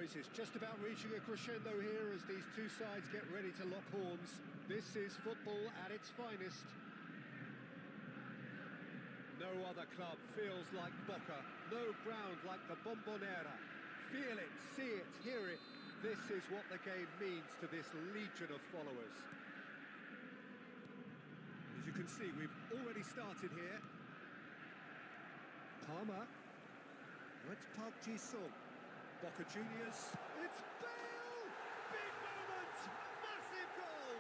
boys, it's just about reaching a crescendo here as these two sides get ready to lock horns. This is football at its finest. No other club feels like Boca, no ground like the Bombonera. Feel it, see it, hear it. This is what the game means to this legion of followers. As you can see, we've already started here. Palmer. It's Park Ji-sung. Boca Juniors. It's Bale! Big moment! Massive goal!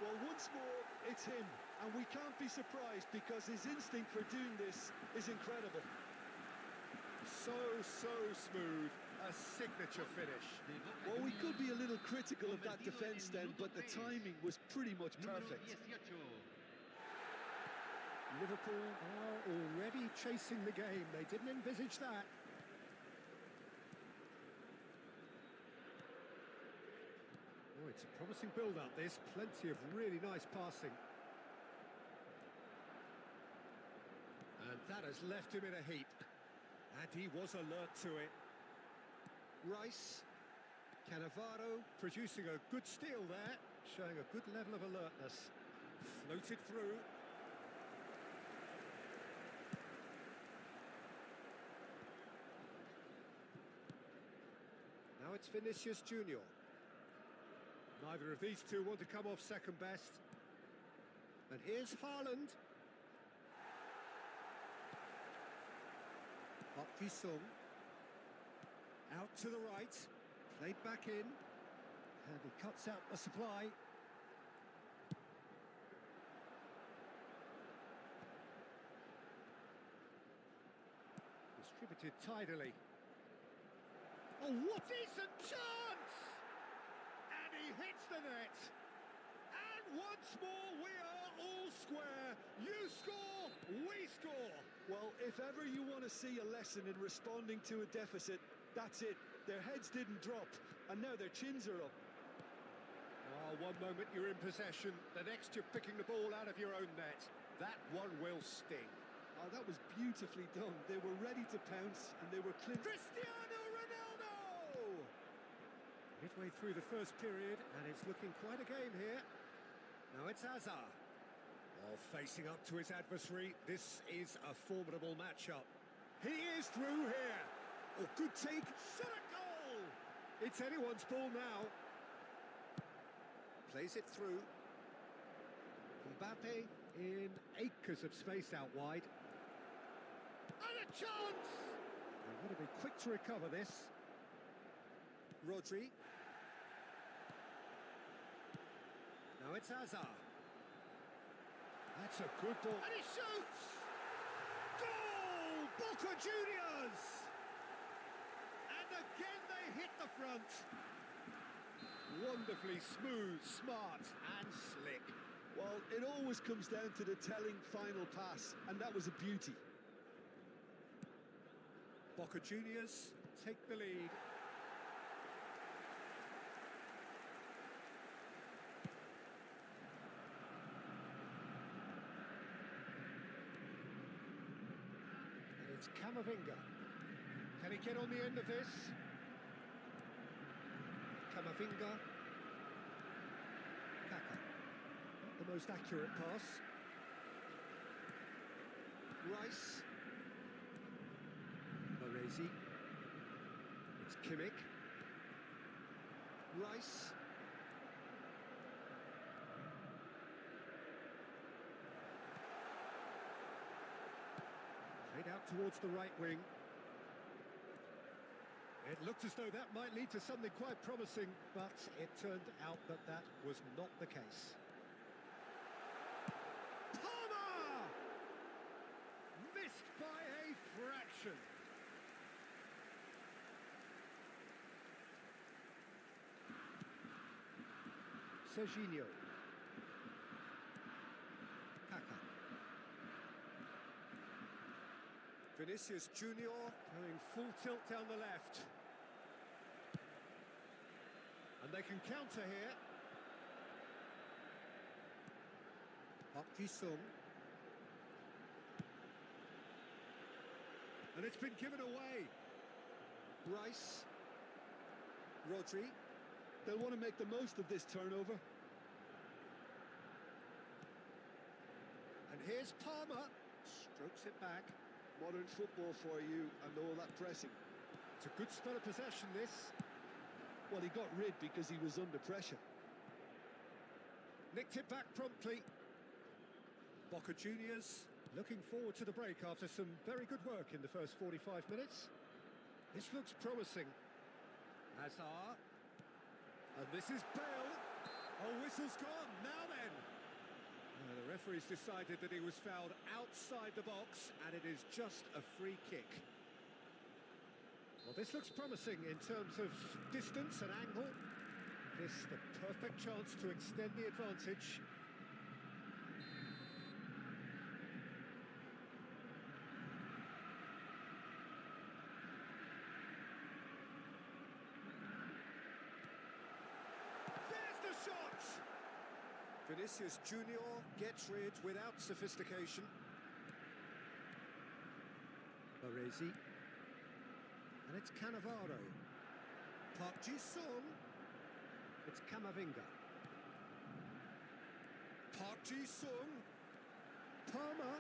Well, once more, it's him. And we can't be surprised because his instinct for doing this is incredible. So smooth. A signature finish. Well, we could be a little critical of that defence then, but the timing was pretty much perfect. Liverpool are already chasing the game. They didn't envisage that. Oh, it's a promising build-up, this. Plenty of really nice passing. And that has left him in a heap. And he was alert to it. Rice. Cannavaro producing a good steal there, showing a good level of alertness. Floated through. Now it's Vinicius Junior. Neither of these two want to come off second best. And here's Haaland. Park Ji-sung. Out to the right. Played back in. And he cuts out the supply. Distributed tidily. Oh, what decent chance! And he hits the net. And once more, we are all square. You score, we score. Well, if ever you want to see a lesson in responding to a deficit, that's it. Their heads didn't drop, and now their chins are up. Oh, one moment you're in possession, the next you're picking the ball out of your own net. That one will sting. Oh, that was beautifully done. They were ready to pounce, and they were Cristiano Ronaldo! Midway through the first period, and it's looking quite a game here. Now it's Hazard. Oh, facing up to his adversary, this is a formidable matchup. He is through here. Oh, good take. Shot a goal! It's anyone's ball now. Plays it through. Mbappe in acres of space out wide. And a chance! They've got to be quick to recover this. Rodri. Now it's Hazard. That's a good ball. And he shoots! Goal! Boca Juniors! And again they hit the front. Wonderfully smooth, smart and slick. Well, it always comes down to the telling final pass, and that was a beauty. Boca Juniors take the lead. And it's Camavinga. Can he get on the end of this? Camavinga. Kaka. Not the most accurate pass. Rice. Baresi. It's Kimmich. Rice. Played out towards the right wing. It looked as though that might lead to something quite promising, but it turned out that that was not the case. Palmer! Missed by a fraction. Serginho. Kaka. Vinicius Junior going full tilt down the left. And they can counter here. Park Ji-sung. And it's been given away. Rice. Rodri. They'll want to make the most of this turnover. And here's Palmer. Strokes it back. Modern football for you and all that pressing. It's a good spell of possession, this. Well, he got rid because he was under pressure. Nicked it back promptly. Boca Juniors looking forward to the break after some very good work in the first 45 minutes. This looks promising. Hazard. And this is Bale. Oh, whistle's gone. Now then. The referee's decided that he was fouled outside the box, and it is just a free kick. Well, this looks promising in terms of distance and angle. This the perfect chance to extend the advantage. There's the shot! Vinicius Junior gets rid without sophistication. Baresi. And it's Cannavaro. Park Ji-sung. It's Camavinga. Park Ji-sung. Palmer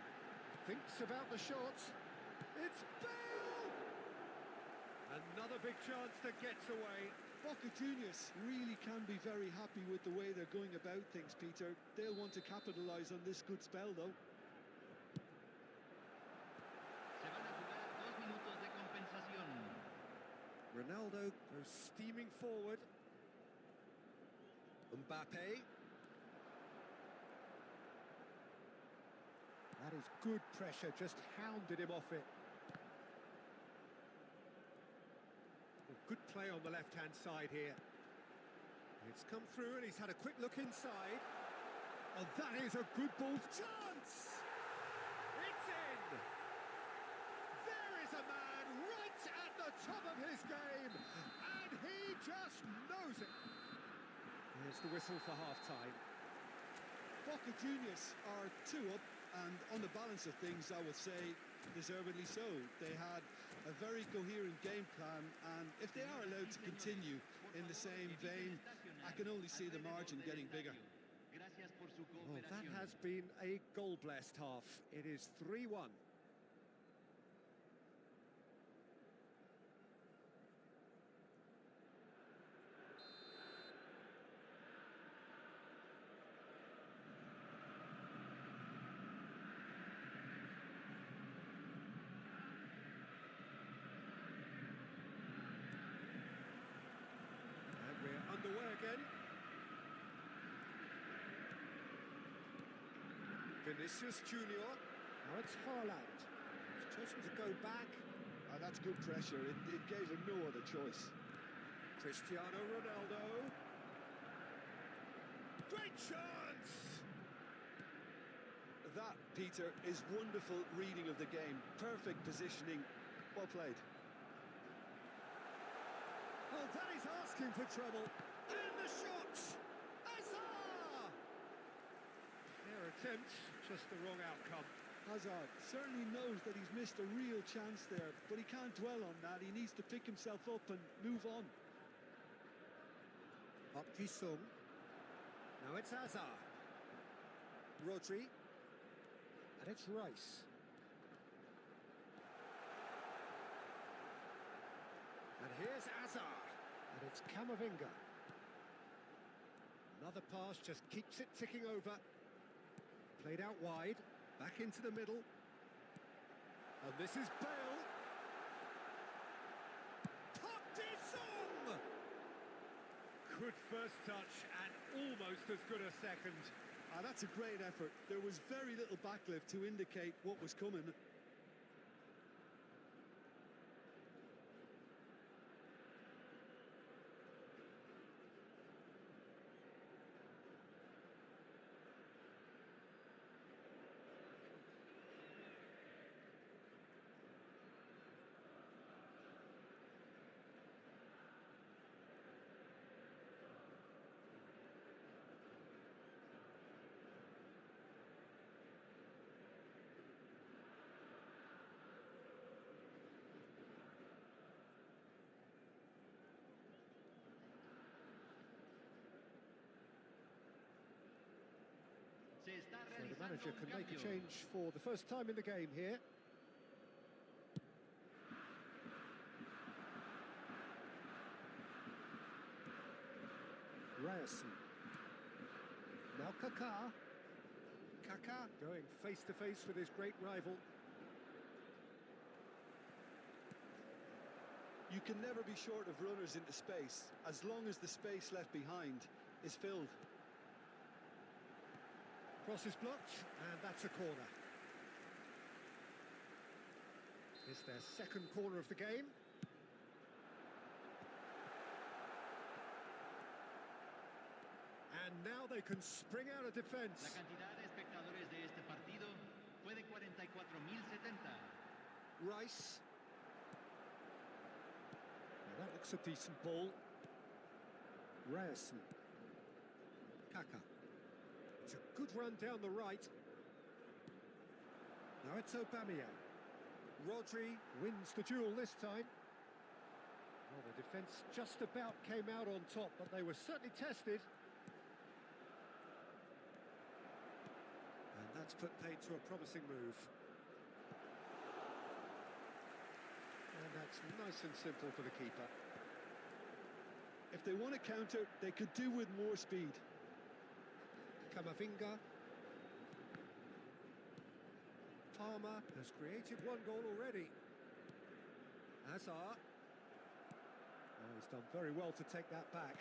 thinks about the shot. It's Bale! Another big chance that gets away. Boca Juniors really can be very happy with the way they're going about things, Peter. They'll want to capitalise on this good spell, though. Ronaldo goes steaming forward. Mbappe. That is good pressure, just hounded him off it. Good play on the left-hand side here. It's come through and he's had a quick look inside. Oh, that is a good ball. Chance! It's in! There is a man right at the top of his game, and he just knows it. Here's the whistle for half-time. Boca Juniors are 2 up, and on the balance of things, I would say, deservedly so. They had a very coherent game plan, and if they are allowed to continue in the same vein, I can only see the margin getting bigger. Well, that has been a goal-blessed half. It is 3-1. Underway again. Vinicius Junior. Now it's Haaland. He's chosen to go back. That's good pressure. It gave him no other choice. Cristiano Ronaldo. Great chance! That, Peter, is wonderful reading of the game. Perfect positioning. Well played. Oh, that is asking for trouble. And the shot! Hazard! Fair attempt, just the wrong outcome. Hazard certainly knows that he's missed a real chance there, but he can't dwell on that. He needs to pick himself up and move on. Park Ji-sung. Now it's Hazard. Rodri. And it's Rice. And here's Hazard. And it's Camavinga. Another pass just keeps it ticking over. Played out wide. Back into the middle. And this is Bale. Park Ji-sung! Good first touch and almost as good a second. That's a great effort. There was very little backlift to indicate what was coming. manager can make a change for the first time in the game here. Ryerson. Now Kaká. Kaká going face-to-face with his great rival. You can never be short of runners into space, as long as the space left behind is filled. Cross is blocked, and that's a corner. It's their second corner of the game. And now they can spring out of defence. La cantidad de espectadores de este partido fue de 44.070. Rice. Now that looks a decent ball. Ryerson. Kaká. It's a good run down the right. Now it's Aubameyang. Rodri wins the duel this time. Well, the defence just about came out on top, but they were certainly tested. And that's put paid to a promising move. And that's nice and simple for the keeper. If they want to counter, they could do with more speed. Camavinga. Palmer has created one goal already. Hazard. Oh, he's done very well to take that back.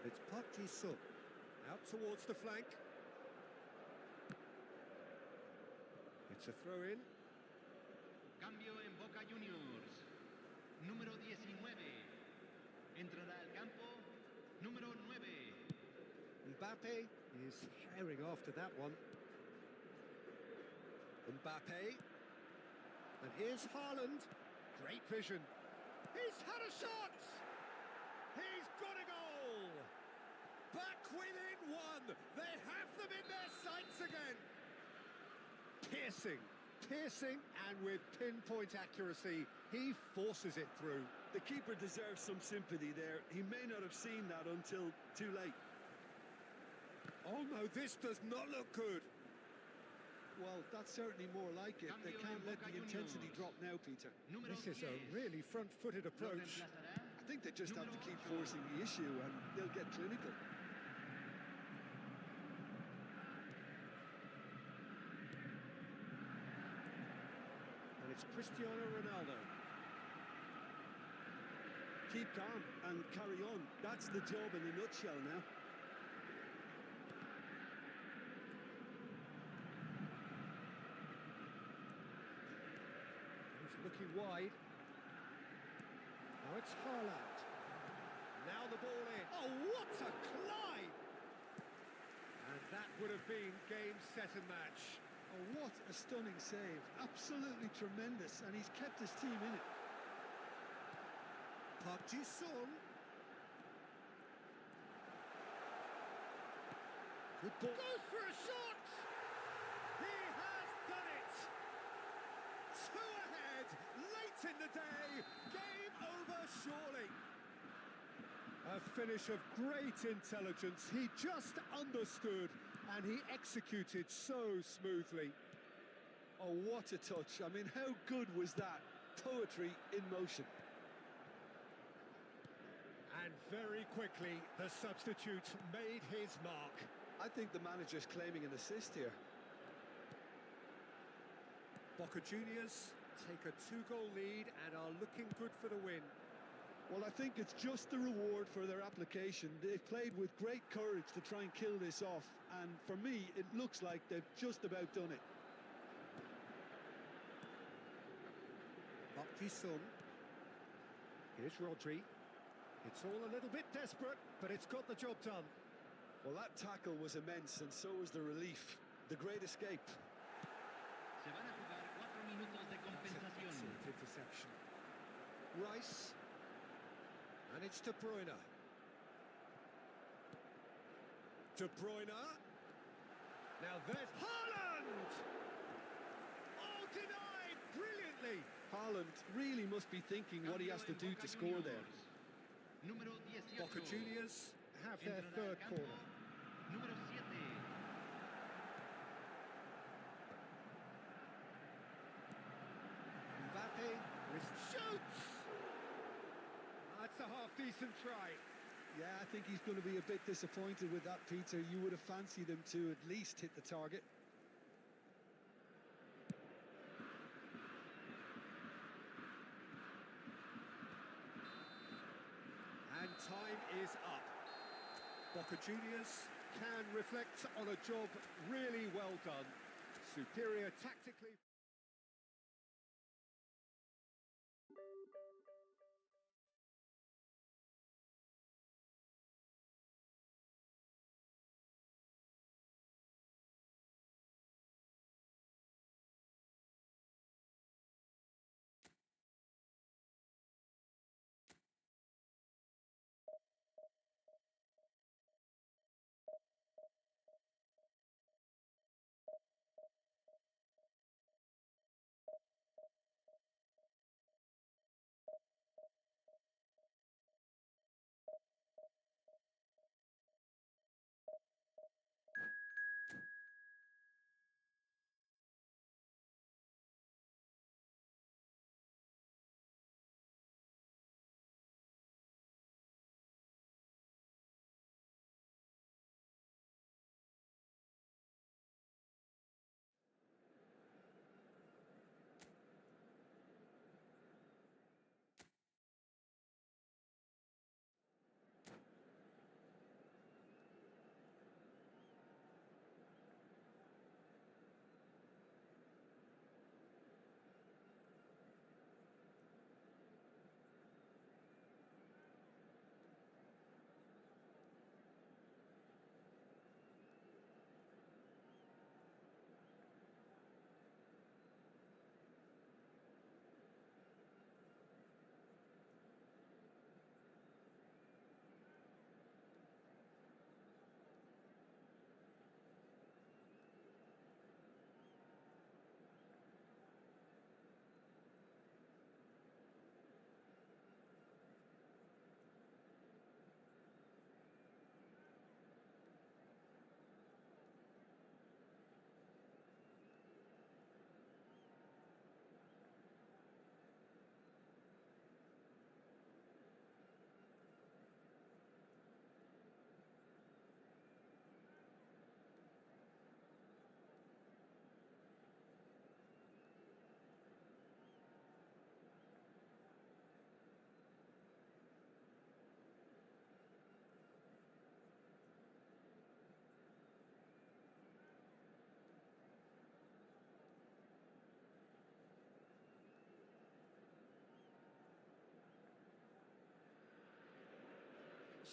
It's Park Ji-sung. Out towards the flank. It's a throw-in. Cambio en Boca Juniors. Número 19. Entrará al campo. Número 9. Mbappe is herring after that one. Mbappe. And here's Haaland. Great vision. He's had a shot! He's got a goal! Back within one! They have them in their sights again! Piercing, and with pinpoint accuracy, he forces it through. The keeper deserves some sympathy there. He may not have seen that until too late. Oh no, this does not look good. Well, that's certainly more like it. They can't let the intensity drop now, Peter. This is a really front-footed approach. I think they just have to keep forcing the issue and they'll get clinical. And it's Cristiano Ronaldo. Keep calm and carry on. That's the job in a nutshell now. Looking wide. Now it's Haaland. Now the ball in. Oh, what a climb! And that would have been game, set and match. Oh, what a stunning save. Absolutely tremendous, and he's kept his team in it. Park Ji-sung. Good ball. Goes for a shot! He has done it! Two ahead, late in the day, game over surely. A finish of great intelligence. He just understood and he executed so smoothly. Oh, what a touch. I mean, how good was that? Poetry in motion. And very quickly, the substitute made his mark. I think the manager's claiming an assist here. Boca Juniors take a 2-goal lead and are looking good for the win. Well, I think it's just the reward for their application. They've played with great courage to try and kill this off, and for me, it looks like they've just about done it. Park Ji-sung. Here's Rodri. It's all a little bit desperate, but it's got the job done. Well, that tackle was immense, and so was the relief. The great escape. Se van a jugar 4 minutos de compensación. Excellent interception. Rice. And it's De Bruyne. De Bruyne. Now there's Haaland! Oh, denied brilliantly. Haaland really must be thinking what he has to do to score there. Número 18. Boca Juniors have their third corner. número 7. Mbappe with shoots! That's a half-decent try. Yeah, I think he's going to be a bit disappointed with that, Peter. You would have fancied him to at least hit the target. And time is up. Boca Juniors can reflect on a job really well done. Superior tactically.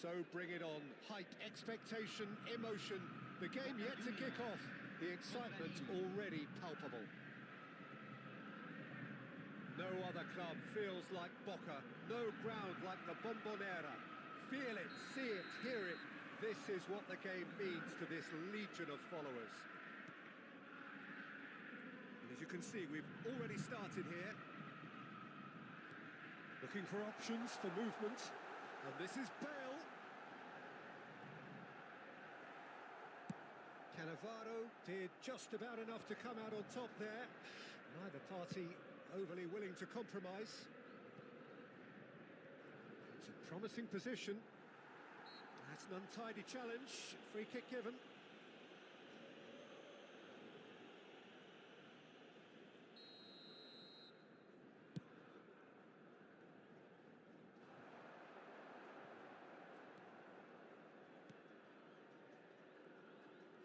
So bring it on. Hype, expectation, emotion. The game yet to kick off. The excitement already palpable. No other club feels like Boca. No ground like the Bombonera. Feel it, see it, hear it. This is what the game means to this legion of followers. And as you can see, we've already started here. Looking for options for movement. And this is Bale. Cannavaro did just about enough to come out on top there. Neither party overly willing to compromise. It's a promising position. That's an untidy challenge. Free kick given.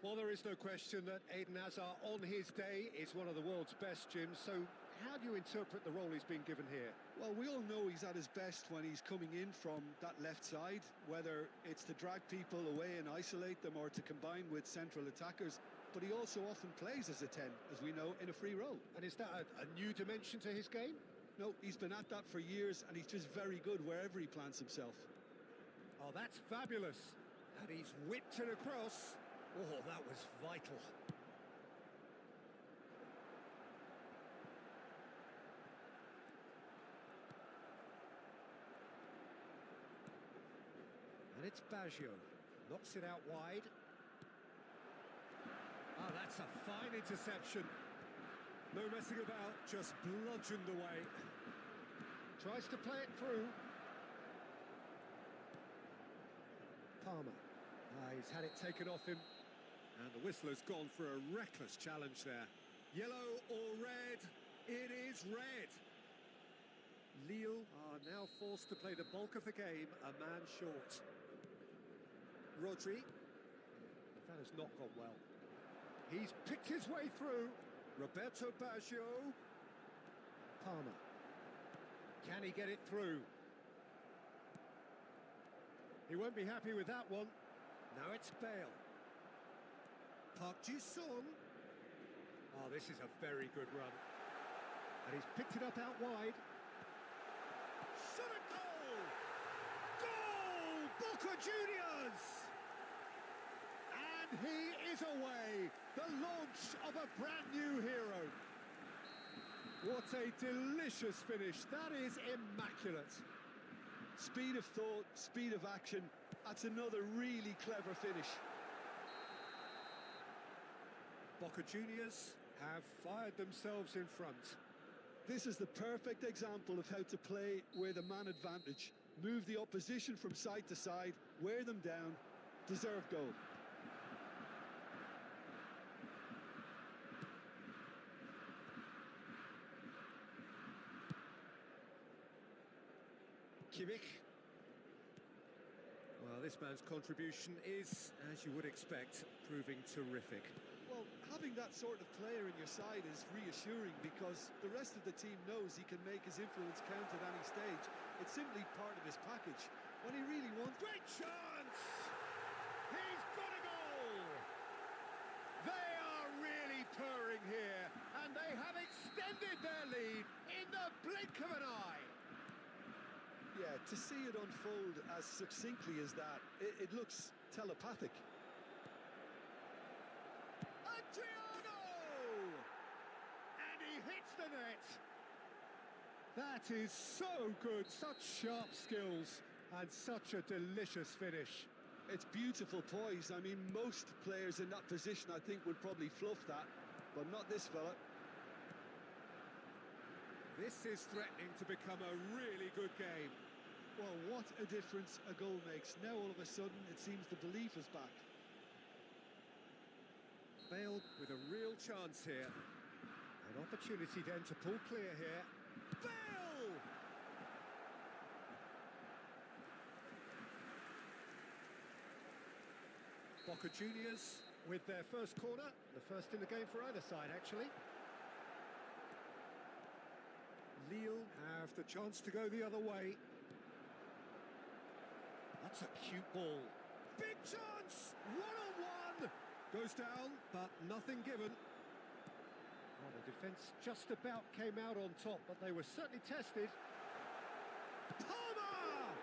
Well, there is no question that Eden Hazard, on his day, is one of the world's best, Jim. So how do you interpret the role he's been given here? Well, we all know he's at his best when he's coming in from that left side, whether it's to drag people away and isolate them or to combine with central attackers. But he also often plays as a 10, as we know, in a free role. And is that a new dimension to his game? No, he's been at that for years, and he's just very good wherever he plants himself. Oh, that's fabulous. And he's whipped it across. Oh, that was vital. And it's Baggio. Knocks it out wide. Oh, that's a fine interception. No messing about, just bludgeoned away. Tries to play it through. Palmer. He's had it taken off him. And the whistler's gone for a reckless challenge there. Yellow or red? It is red. Lille are now forced to play the bulk of the game a man short. Rodri. That has not gone well. He's picked his way through. Roberto Baggio. Palmer. Can he get it through? He won't be happy with that one. Now it's Bale. Park Ji-sung. Oh, this is a very good run. And he's picked it up out wide. Shot a goal! Goal! Boca Juniors! And he is away. The launch of a brand new hero. What a delicious finish. That is immaculate. Speed of thought, speed of action. That's another really clever finish. Boca Juniors have fired themselves in front. This is the perfect example of how to play with a man advantage. Move the opposition from side to side, wear them down, deserve goal. Kimmich. Well, this man's contribution is, as you would expect, proving terrific. Well, having that sort of player in your side is reassuring because the rest of the team knows he can make his influence count at any stage. It's simply part of his package. When he really wants... Great chance! He's got a goal! They are really purring here, and they have extended their lead in the blink of an eye. Yeah, to see it unfold as succinctly as that, it looks telepathic. Adriano! And he hits the net. That is so good, such sharp skills and such a delicious finish. It's beautiful poise. I mean, most players in that position, I think, would probably fluff that, but not this fella. This is threatening to become a really good game. Well, what a difference a goal makes. Now, all of a sudden, it seems the belief is back. Bale with a real chance here. An opportunity then to pull clear here. Bale! Boca Juniors with their first corner. The first in the game for either side, actually. Lille have the chance to go the other way. That's a cute ball. Big chance! One-on-one! Goes down, but nothing given. Well, the defence just about came out on top, but they were certainly tested. Palmer!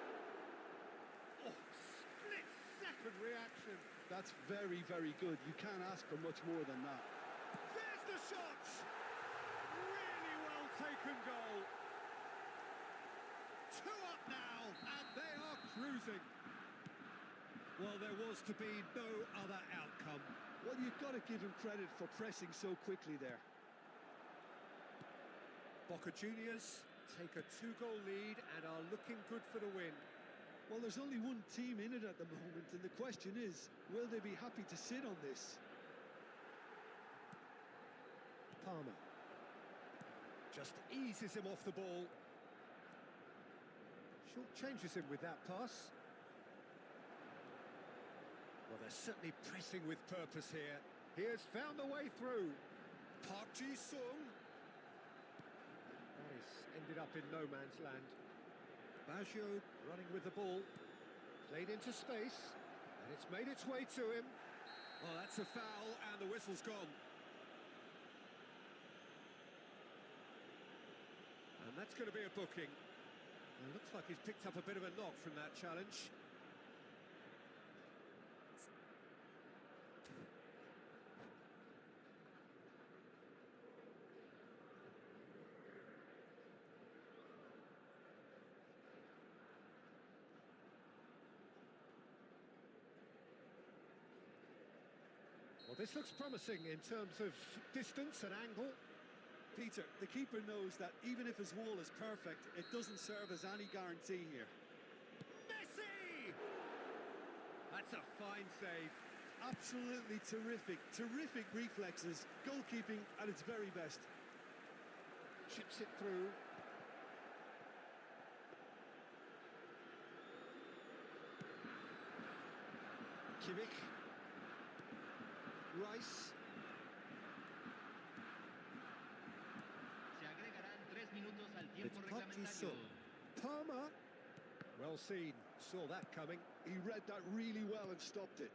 Oh, split-second reaction. That's very, very good. You can't ask for much more than that. There's the shot! Really well taken goal. 2 up now, and they are cruising. Well, there was to be no other outcome. Well, you've got to give him credit for pressing so quickly there. Boca Juniors take a 2-goal lead and are looking good for the win. Well, there's only one team in it at the moment, and the question is, will they be happy to sit on this? Palmer just eases him off the ball. Short changes him with that pass. Well, they're certainly pressing with purpose here. He has found a way through. Park Ji-sung. That is ended up in no man's land. Baggio running with the ball. Played into space. And it's made its way to him. Oh, that's a foul, and the whistle's gone. And that's going to be a booking. It looks like he's picked up a bit of a knock from that challenge. Well, Well, this looks promising in terms of distance and angle. Peter, the keeper knows that even if his wall is perfect, it doesn't serve as any guarantee here. Messi! That's a fine save. Absolutely terrific, terrific reflexes. Goalkeeping at its very best. Chips it through. Kimmich. Rice. Se agregarán 3 minutos al tiempo It's reglamentario. Palmer. Well seen. Saw that coming. He read that really well and stopped it.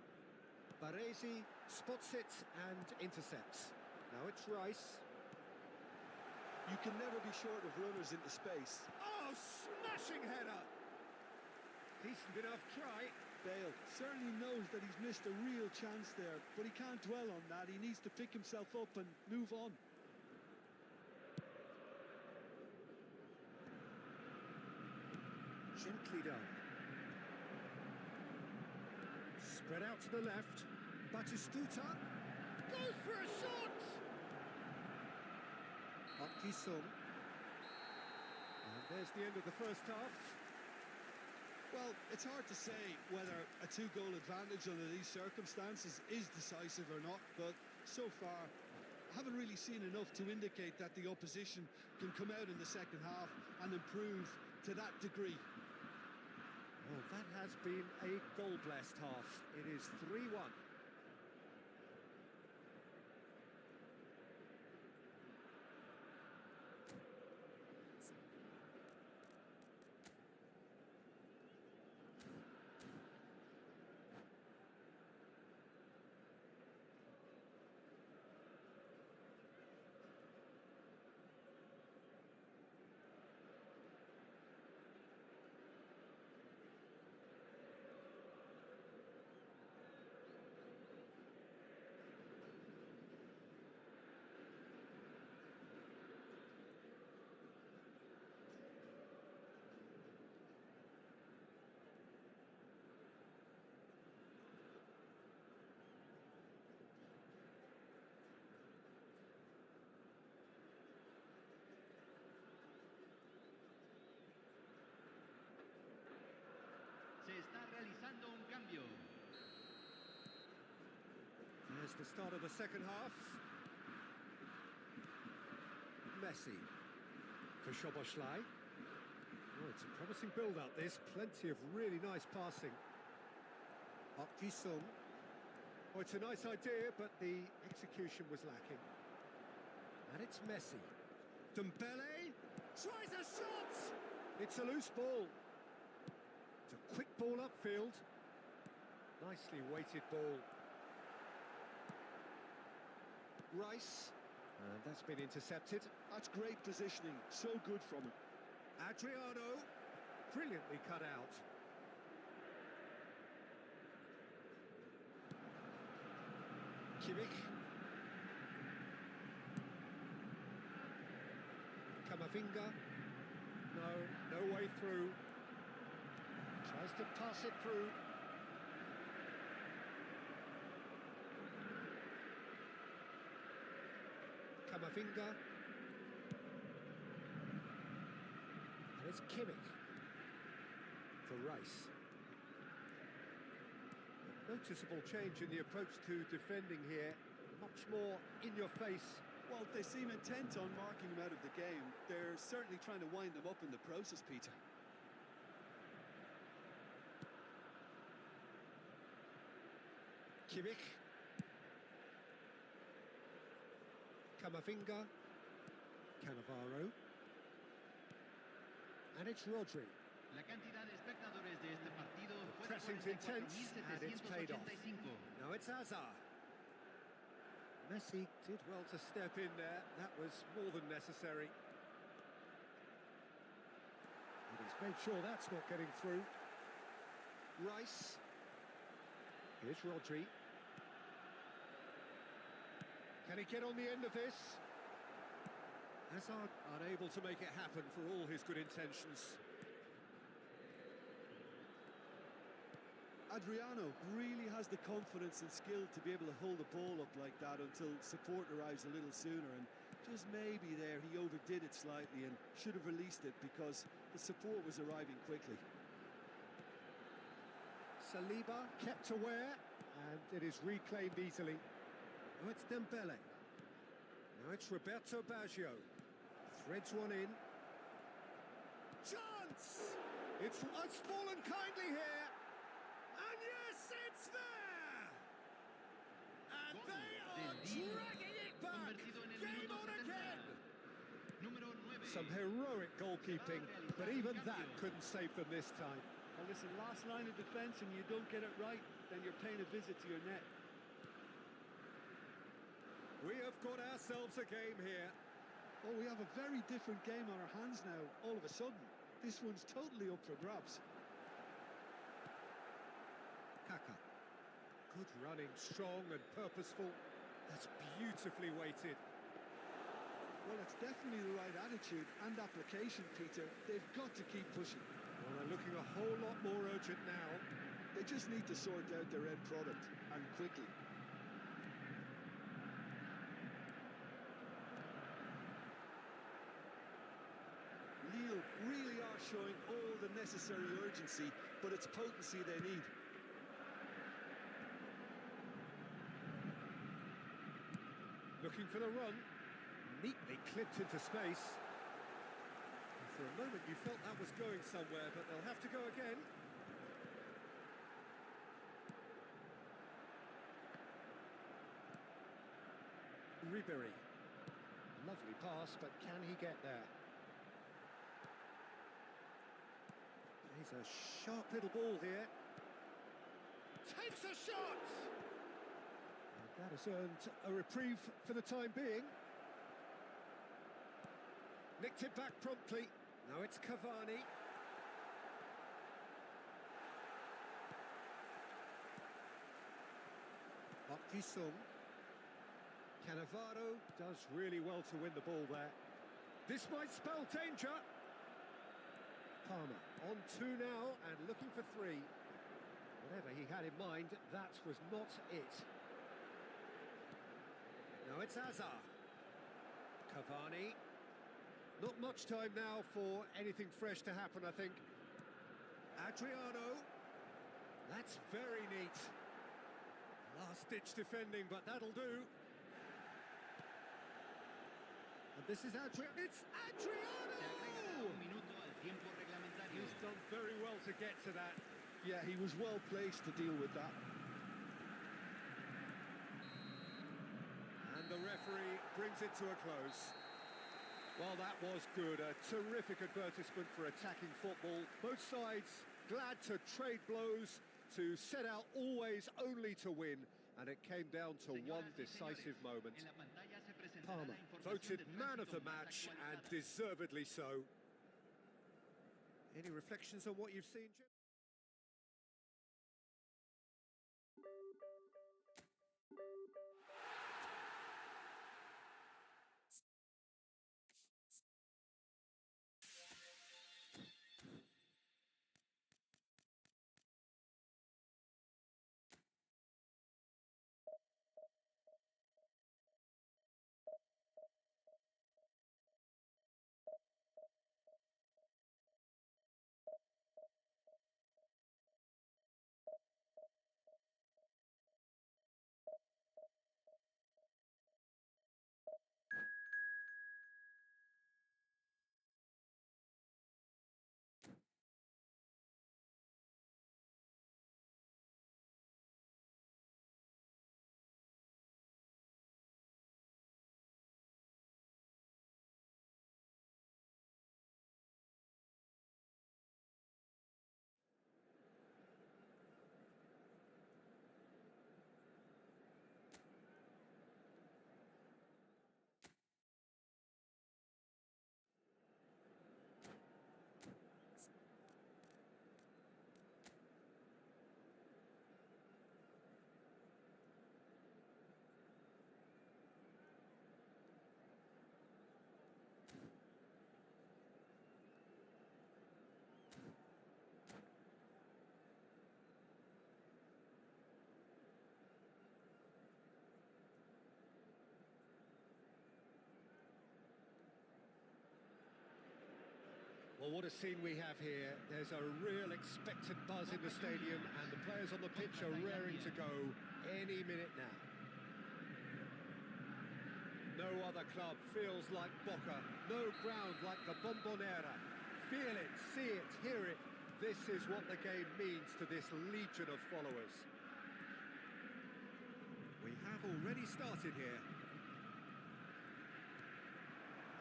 Baresi spots it and intercepts. Now it's Rice. You can never be short of runners into space. Oh, smashing header! Decent enough try. Bale certainly knows that he's missed a real chance there, but he can't dwell on that. He needs to pick himself up and move on. Gently done. Spread out to the left. Batistuta goes for a shot! Sung. And there's the end of the first half. Well, it's hard to say whether a two-goal advantage under these circumstances is decisive or not, but so far, I haven't really seen enough to indicate that the opposition can come out in the second half and improve to that degree. Well, that has been a goal-blessed half. It is 3-1. Se está realizando un cambio. There's the start of the second half. Messi for Szoboszlai. Oh, it's a promising build-up, this. Plenty of really nice passing. Sung. Oh, it's a nice idea, but the execution was lacking. And it's Messi. Dembele tries a shot! It's a loose ball. It's a quick ball upfield. Nicely weighted ball. Rice. And that's been intercepted. That's great positioning. So good from him. Adriano. Brilliantly cut out. Kimmich. Kamavinga. No way through. Tries to pass it through. Kamavinga. And it's Kimmich for Rice. A noticeable change in the approach to defending here. Much more in your face. Well, they seem intent on marking him out of the game. They're certainly trying to wind them up in the process, Peter. Kimmich. Kamavinga. Cannavaro. And it's Rodri. La cantidad de espectadores de este partido fue de Pressing's intense and it's paid off. 44.785. Now it's Hazard. Messi did well to step in there. That was more than necessary. And he's made sure that's not getting through. Rice. Here's Rodri. Can he get on the end of this? Hazard unable to make it happen for all his good intentions. Adriano really has the confidence and skill to be able to hold the ball up like that until support arrives a little sooner, and just maybe there he overdid it slightly and should have released it because the support was arriving quickly. Saliba kept aware, and it is reclaimed easily. Now it's Dembele. Now it's Roberto Baggio. Threads one in. Chance! It's fallen kindly here. And yes, it's there! And they are dragging it back! Game on again! Some heroic goalkeeping, but even that couldn't save them this time. Well, listen, last line of defence and you don't get it right, then you're paying a visit to your net. We have got ourselves a game here. Oh, we have a very different game on our hands now, all of a sudden. This one's totally up for grabs. Kaka. Good running, strong and purposeful. That's beautifully weighted. Well, it's definitely the right attitude and application, Peter. They've got to keep pushing. Well, they're looking a whole lot more urgent now. They just need to sort out their end product, and quickly. Lille really are showing all the necessary urgency, but it's potency they need. Looking for the run. Neatly clipped into space. And for a moment you felt that was going somewhere, but they'll have to go again. Ribery. Lovely pass, but can he get there? He's a sharp little ball here. Takes a shot! And that has earned a reprieve for the time being. Nicked it back promptly. Now it's Cavani. Sung. Cannavaro does really well to win the ball there. This might spell danger. Palmer on two now and looking for three. Whatever he had in mind, that was not it. Now it's Azar. Cavani. Not much time now for anything fresh to happen, I think. Adriano. That's very neat. Last-ditch defending, but that'll do. And this is Adriano. It's Adriano! He's done very well to get to that. Yeah, he was well placed to deal with that. And the referee brings it to a close. Well, that was good. A terrific advertisement for attacking football. Both sides glad to trade blows, to set out always only to win. And it came down to one decisive moment. Palmer voted man of the match, and deservedly so. Any reflections on what you've seen, Jim? Well, what a scene we have here. There's a real expectant buzz in the stadium, and the players on the pitch are raring to go any minute now. No other club feels like Boca, no ground like the Bombonera. Feel it, see it, hear it. This is what the game means to this legion of followers. We have already started here.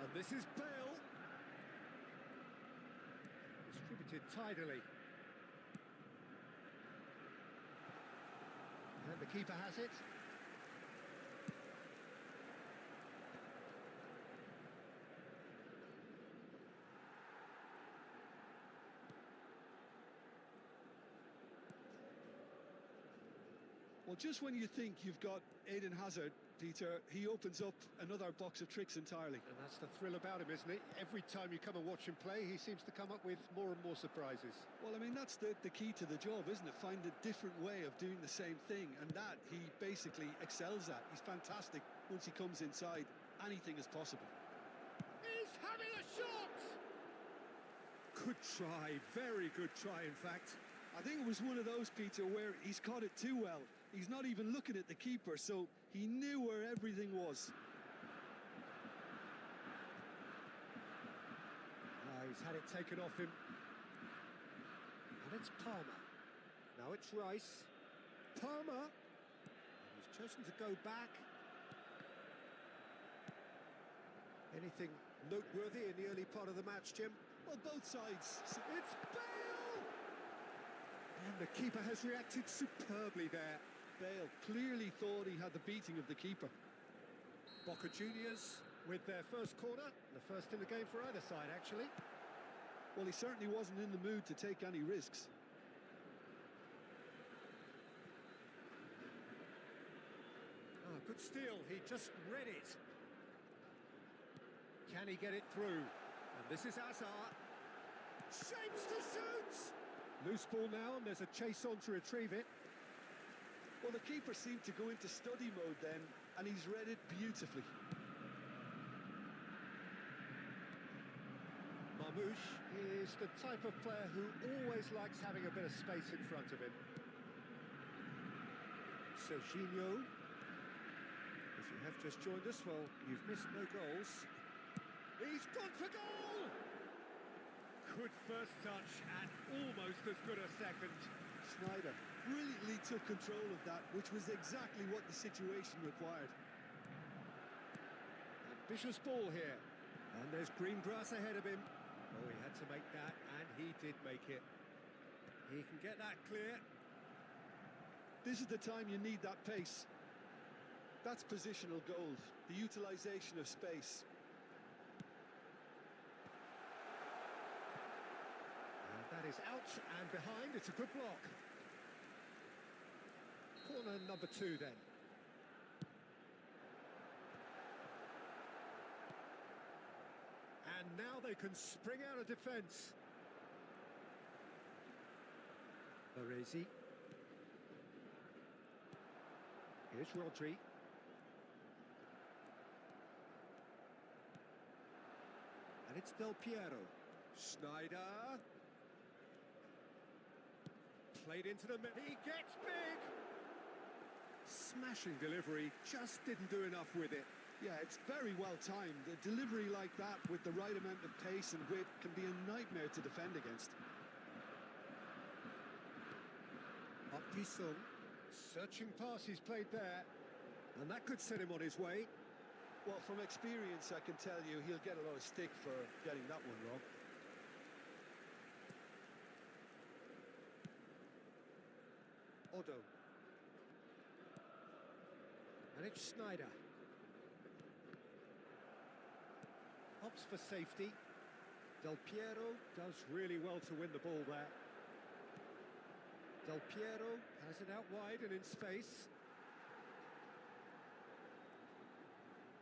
And this is Bale. Distributed tidily. And the keeper has it. Well, just when you think you've got Eden Hazard, Peter, he opens up another box of tricks entirely. And that's the thrill about him, isn't it? Every time you come and watch him play, he seems to come up with more and more surprises. Well, I mean, that's the key to the job, isn't it? Find a different way of doing the same thing, and that he basically excels at. He's fantastic. Once he comes inside, anything is possible. He's having a shot! Good try, very good try, in fact. I think it was one of those, Peter, where he's caught it too well. He's not even looking at the keeper, so he knew where everything was. He's had it taken off him. And it's Palmer. Now it's Rice. Palmer. And he's chosen to go back. Anything noteworthy in the early part of the match, Jim? Well, both sides. It's Bale! And the keeper has reacted superbly there. Bale clearly thought he had the beating of the keeper. Boca Juniors with their first corner. The first in the game for either side, actually. Well, he certainly wasn't in the mood to take any risks. Oh, good steal. He just read it. Can he get it through? And this is Azar. Shapes to shoot! Loose ball now, and there's a chase on to retrieve it. Well, the keeper seemed to go into study mode then, and he's read it beautifully. Marmouche is the type of player who always likes having a bit of space in front of him. Serginho. If you have just joined us, well, you've missed no goals. He's gone for goal! Good first touch and almost as good a second. Schneider brilliantly took control of that, which was exactly what the situation required. Ambitious ball here. And there's green grass ahead of him. Oh, he had to make that, and he did make it. He can get that clear. This is the time you need that pace. That's positional gold, the utilisation of space. And that is out and behind. It's a good block. Corner number 2 then. And now they can spring out of defence. Baresi. Here's Rodri. And it's Del Piero. Schneider. Played into the middle. He gets big! Smashing delivery, just didn't do enough with it. Yeah, it's very well timed. A delivery like that with the right amount of pace and whip can be a nightmare to defend against. Up Sung. Searching pass he's played there. And that could set him on his way. Well, from experience, I can tell you he'll get a lot of stick for getting that one wrong. Odo. And it's Schneider. Opts for safety. Del Piero does really well to win the ball there. Del Piero has it out wide and in space.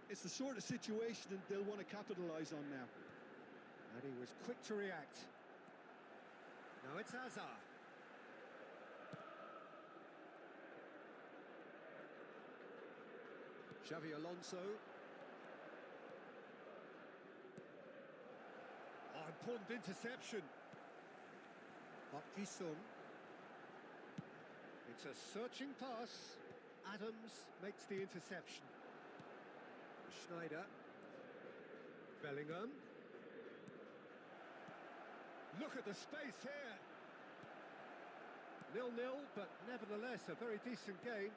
It's the sort of situation that they'll want to capitalise on now. And he was quick to react. Now it's Azar. Xavi Alonso. Oh, important interception. Park Ji-sung. It's a searching pass. Adams makes the interception. Schneider. Bellingham. Look at the space here. 0-0, but nevertheless a very decent game.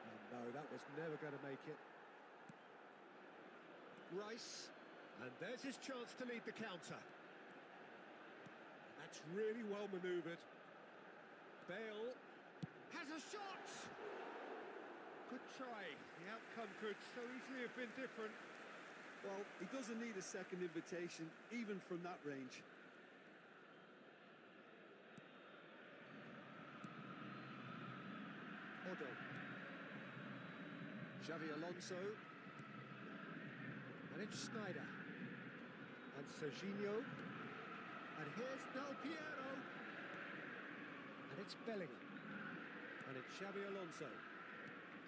Oh, no, that was never going to make it. Rice. And there's his chance to lead the counter. And that's really well manoeuvred. Bale has a shot! Good try. The outcome could so easily have been different. Well, he doesn't need a second invitation, even from that range. Odo. Xavi Alonso. And it's Schneider. And Serginho. And here's Del Piero. And it's Bellingham. And it's Xavi Alonso.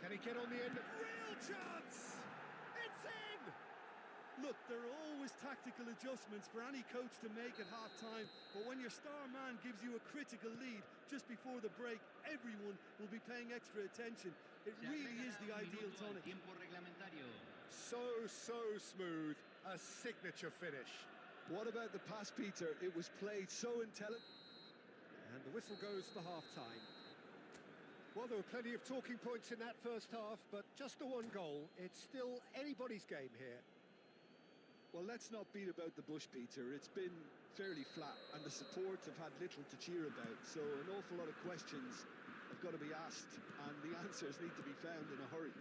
Can he get on the end? Real chance! It's in! Look, there are always tactical adjustments for any coach to make at half-time, but when your star man gives you a critical lead just before the break, everyone will be paying extra attention. It really is the ideal tonic. So smooth. A signature finish. What about the pass, Peter? It was played so intelligent. And the whistle goes for half-time. Well, there were plenty of talking points in that first half, but just the one goal. It's still anybody's game here. Well, let's not beat about the bush, Peter. It's been fairly flat, and the supports have had little to cheer about, so an awful lot of questions have got to be asked, and the answers need to be found in a hurry.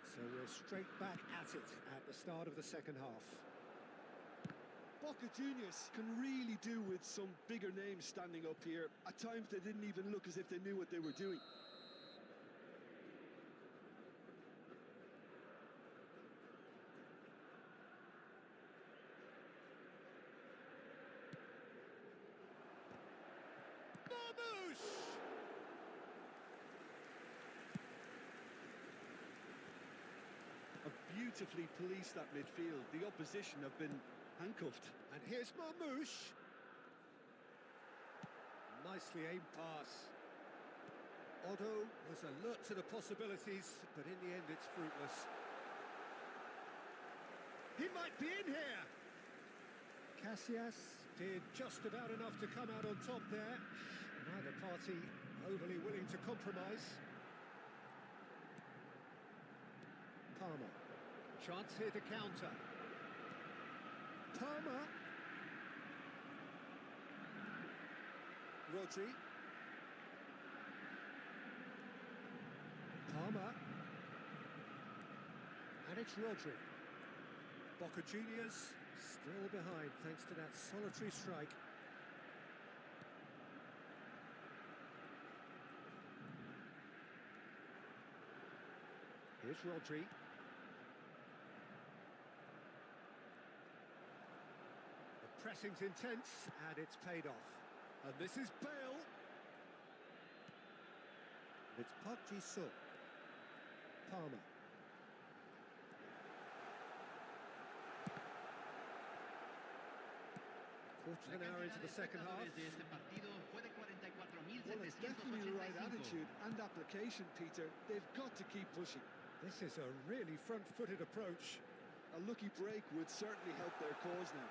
So we're straight back at it at the start of the second half. Boca Juniors can really do with some bigger names standing up here. At times they didn't even look as if they knew what they were doing. Beautifully policed that midfield. The opposition have been handcuffed. And here's Marmouche. Nicely aimed pass. Odo was alert to the possibilities, but in the end it's fruitless. He might be in here. Casillas did just about enough to come out on top there. Neither party overly willing to compromise. Palmer. Chance here to counter. Palmer. Rodri. Palmer. And it's Rodri. Boca Juniors still behind thanks to that solitary strike. Here's Rodri. Pressing's intense, and it's paid off. And this is Bale. It's Park Ji-sung. Palmer. Quarter of an hour into the second half. Well, it's definitely the right attitude and application, Peter. They've got to keep pushing. This is a really front-footed approach. A lucky break would certainly help their cause now.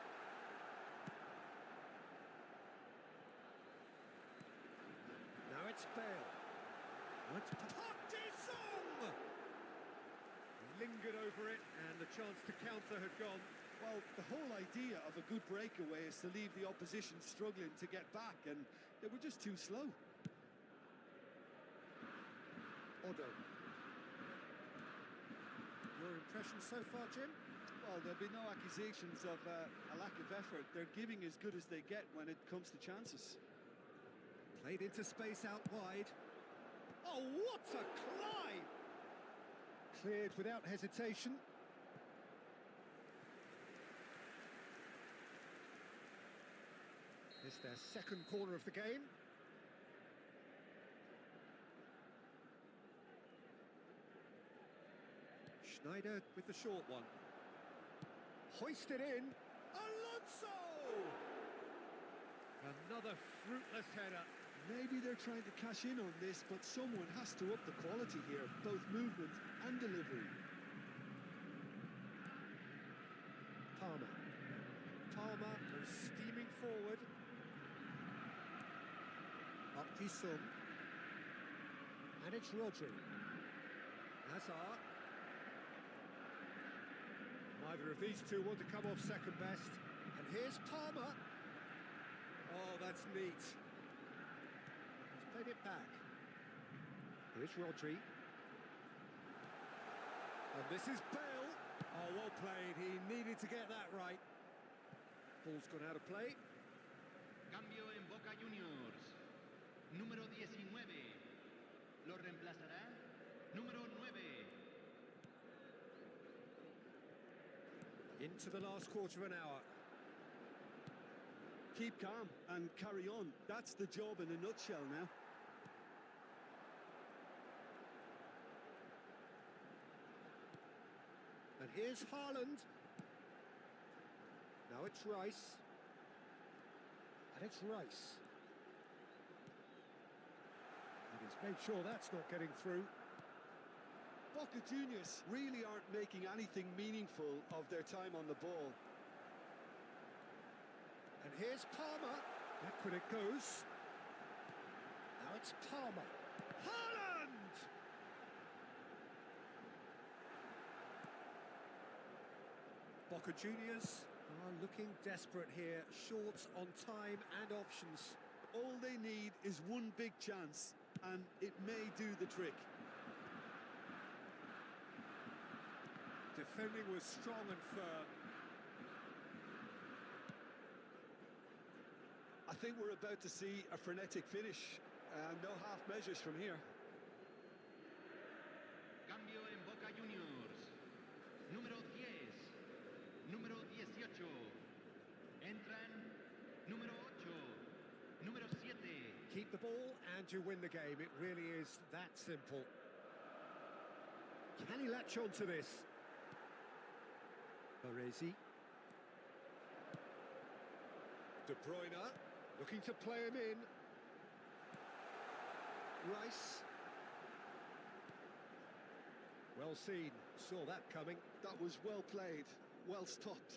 Now it's Bale. It's Park Ji-sung! Lingered over it, and the chance to counter had gone. Well, the whole idea of a good breakaway is to leave the opposition struggling to get back, and they were just too slow. Odo. Your impression so far, Jim? Well, there'll be no accusations of a lack of effort. They're giving as good as they get when it comes to chances. Played into space out wide. Oh, what a climb! Cleared without hesitation. It's their second corner of the game. Schneider with the short one. hoisted in. Alonso! Another fruitless header. Maybe they're trying to cash in on this, but someone has to up the quality here, both movement and delivery. Palmer goes steaming forward. Up Sung. And it's Rodri. Hazard. Neither of these two want to come off second best. And here's Palmer. Oh, that's neat. He's played it back. Here's Rodri. And this is Bale. Oh, well played. He needed to get that right. Ball's gone out of play. Cambio en Boca Juniors. Número 19. Lo reemplazará número 9. Into the last quarter of an hour. Keep calm and carry on. That's the job in a nutshell now. And here's Haaland. Now it's Rice. And it's Rice. And he's made sure that's not getting through. Boca Juniors really aren't making anything meaningful of their time on the ball. And here's Palmer. Back when it goes. Now it's Palmer. Haaland! Boca Juniors are looking desperate here. Short on time and options. All they need is one big chance, and it may do the trick. Defending was strong and firm. I think we're about to see a frenetic finish. No half measures from here. Cambio en Boca Juniors. Número 10. Número 18. Entran número 8. Número 7. Keep the ball and you win the game. It really is that simple. Can he latch on to this? Baresi. De Bruyne looking to play him in. Rice. Well seen. Saw that coming. That was well played. Well stopped.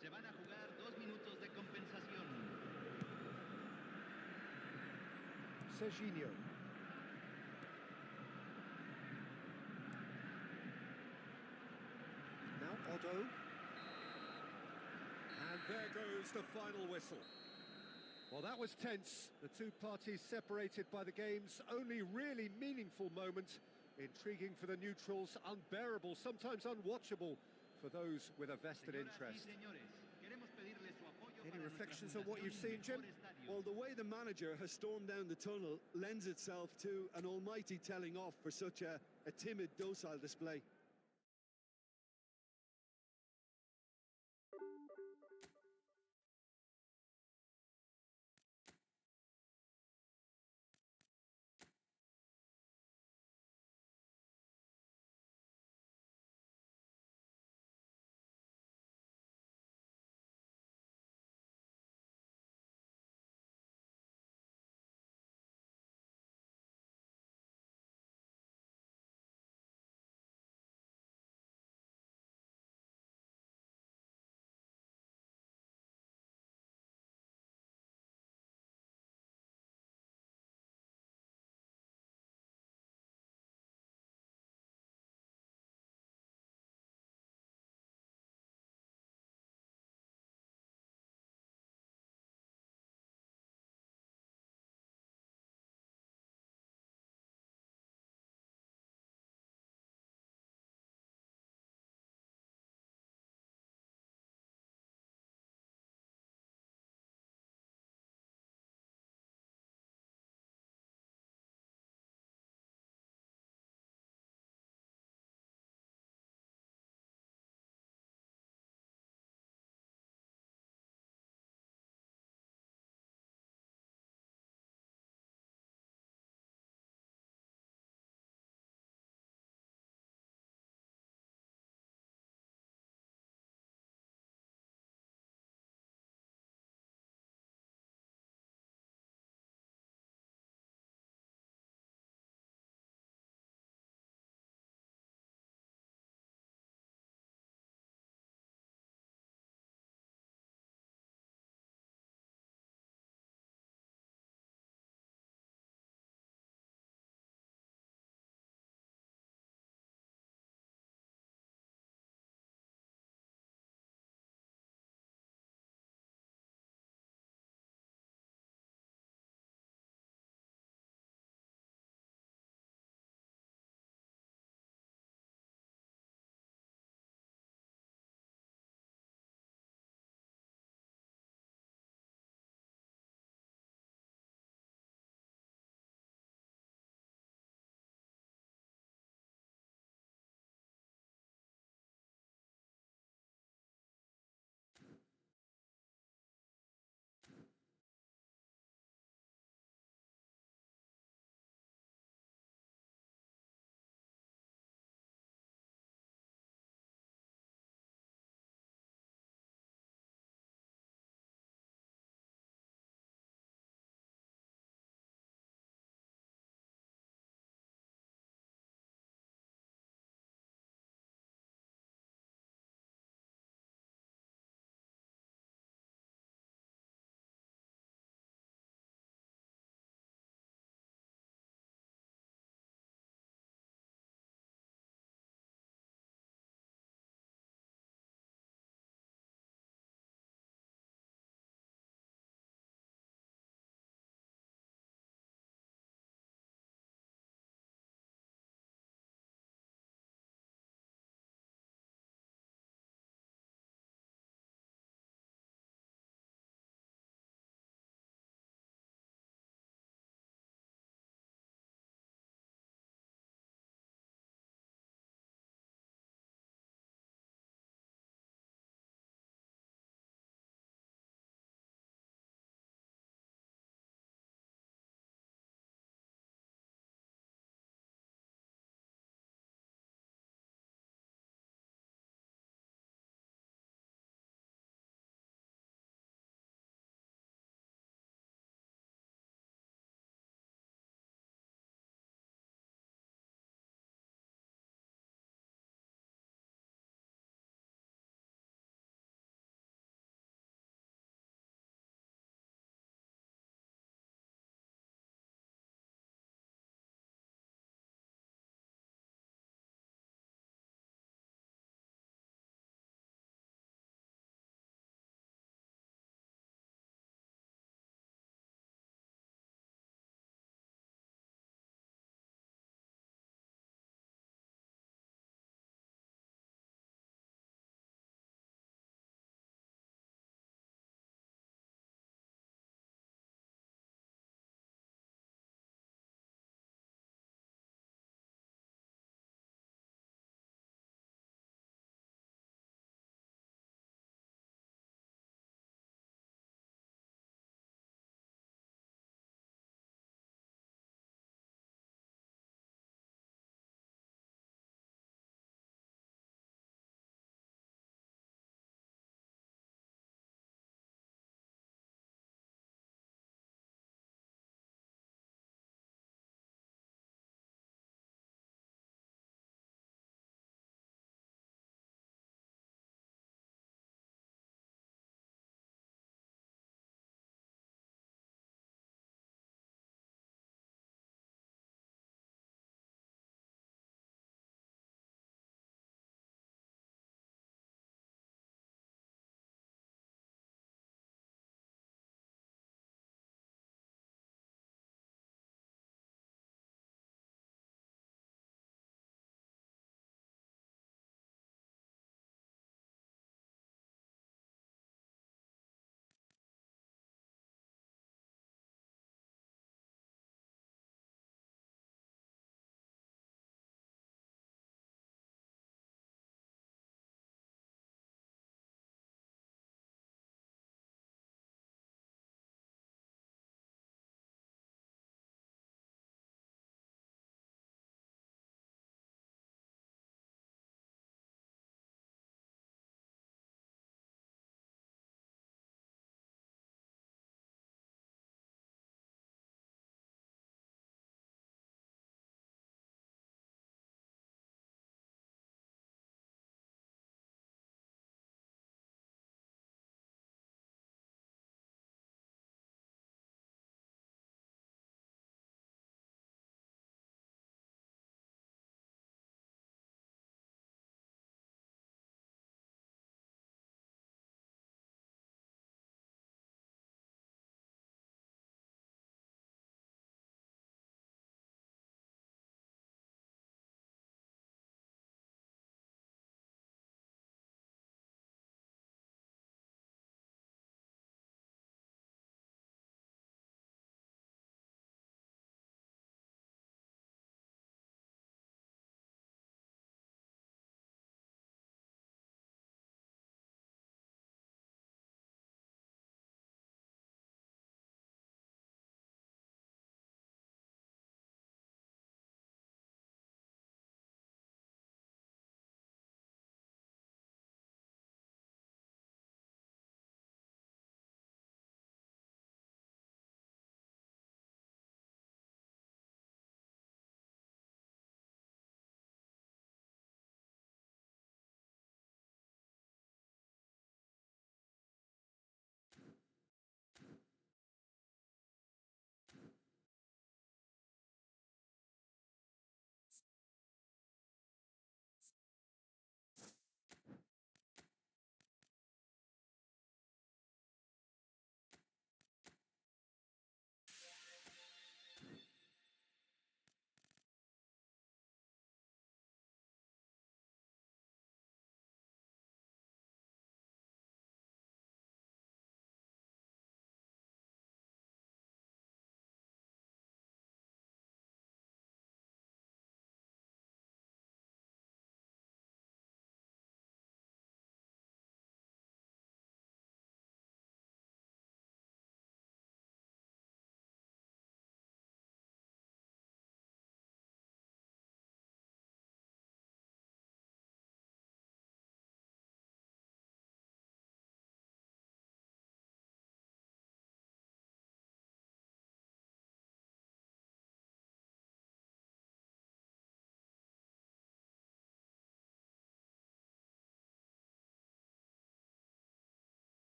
Se van a jugar 2 minutos de compensación. Serginho. Now Otto. And there goes the final whistle. Well, that was tense. The two parties separated by the game's only really meaningful moment. Intriguing for the neutrals, unbearable, sometimes unwatchable for those with a vested interest. Any reflections on what you've seen, Jim? Well, the way the manager has stormed down the tunnel lends itself to an almighty telling off for such a timid, docile display.